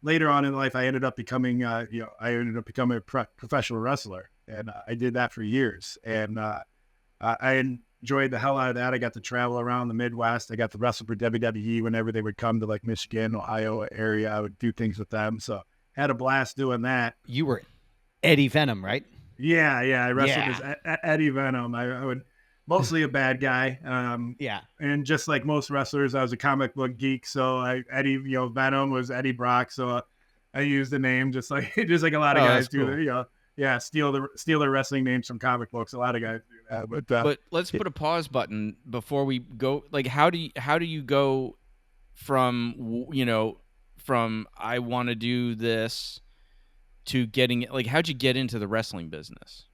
later on in life, I ended up becoming, a professional wrestler, and I did that for years. And I enjoyed the hell out of that. I got to travel around the Midwest. I got to wrestle for WWE whenever they would come to like Michigan, Ohio area. I would do things with them. So had a blast doing that. You were Eddie Venom, right? Yeah. I wrestled as Eddie Venom. I would mostly a bad guy. And just like most wrestlers, I was a comic book geek. So Venom was Eddie Brock. So I used the name just like a lot of guys do. Cool. Steal their wrestling names from comic books. A lot of guys do that. But let's put a pause button before we go. Like, how do you go from I want to do this to getting, like, how'd you get into the wrestling business?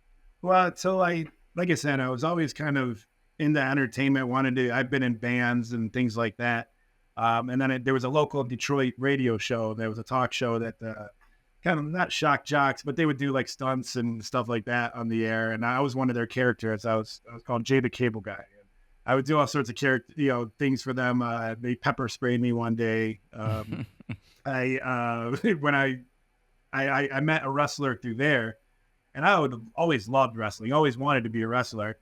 Well, so like I said, I was always kind of into entertainment. I've been in bands and things like that. And then there was a local Detroit radio show. There was a talk show that kind of not shock jocks, but they would do like stunts and stuff like that on the air. And I was one of their characters. I was called Jay the Cable Guy. I would do all sorts of things for them. They pepper sprayed me one day. When I met a wrestler through there, and I would always loved wrestling, always wanted to be a wrestler.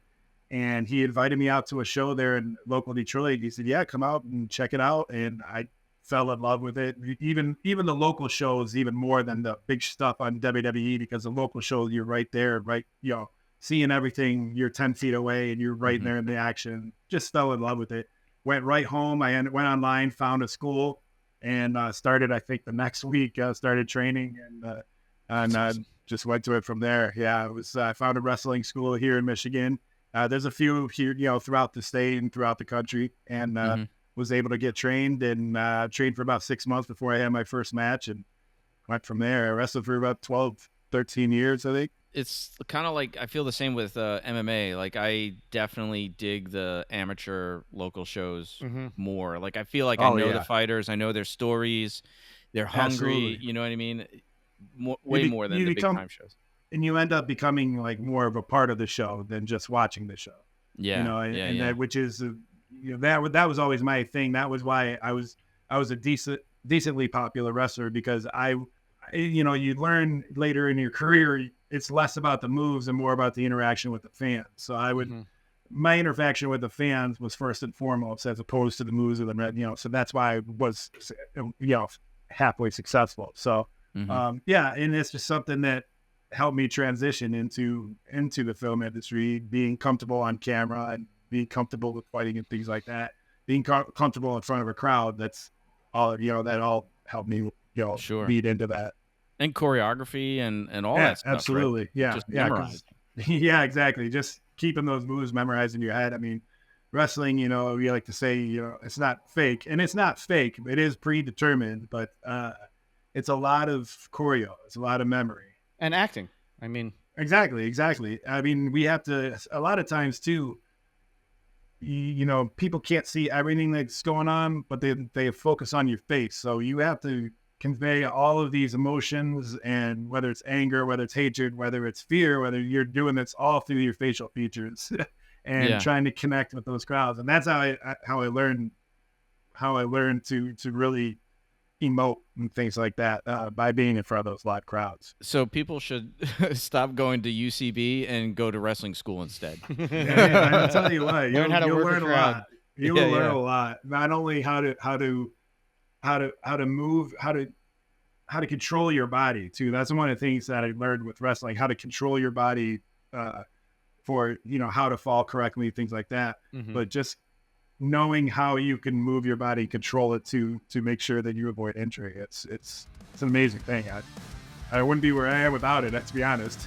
And he invited me out to a show there in local Detroit. He said, yeah, come out and check it out. And I fell in love with it. Even the local shows, even more than the big stuff on WWE, because the local show, you're right there, right, seeing everything. You're 10 feet away and you're right there in the action. Just fell in love with it. Went right home. I went online, found a school, and started, I think the next week, started training and just went to it from there. Yeah, I found a wrestling school here in Michigan. There's a few here, throughout the state and throughout the country, and was able to get trained and trained for about 6 months before I had my first match, and went from there. I wrestled for about 12, 13 years, I think. It's kind of like, I feel the same with MMA. Like, I definitely dig the amateur local shows more. Like, I feel like I know the fighters, I know their stories, they're hungry. Absolutely. You know what I mean? Way more than the big time shows. And you end up becoming like more of a part of the show than just watching the show. Yeah. That, which is, that was always my thing. That was why I was a decently popular wrestler, because you learn later in your career, it's less about the moves and more about the interaction with the fans. So my interaction with the fans was first and foremost, as opposed to the moves of the, so that's why I was, halfway successful. So, and it's just something that helped me transition into the film industry, being comfortable on camera and being comfortable with fighting and things like that, being comfortable in front of a crowd. That's all, that all helped me, beat into that. And choreography and all that stuff. Absolutely. Right? Yeah. Just memorize. Yeah, exactly. Just keeping those moves memorized in your head. I mean, wrestling, we like to say, it's not fake, and it's not fake. It is predetermined, but it's a lot of choreo. It's a lot of memory. And acting. I mean, exactly. I mean, we have to, a lot of times too, people can't see everything that's going on, but they focus on your face. So you have to convey all of these emotions, and whether it's anger, whether it's hatred, whether it's fear, whether you're doing this all through your facial features and trying to connect with those crowds. And that's how I learned to really emote and things like that, by being in front of those live crowds. So people should stop going to UCB and go to wrestling school instead. I'll tell you what, you'll learn a lot. You will learn a lot. Not only how to move, how to control your body too. That's one of the things that I learned with wrestling, how to control your body for how to fall correctly, things like that. But just knowing how you can move your body, control it to make sure that you avoid injury. It's an amazing thing. I wouldn't be where I am without it, let's be honest.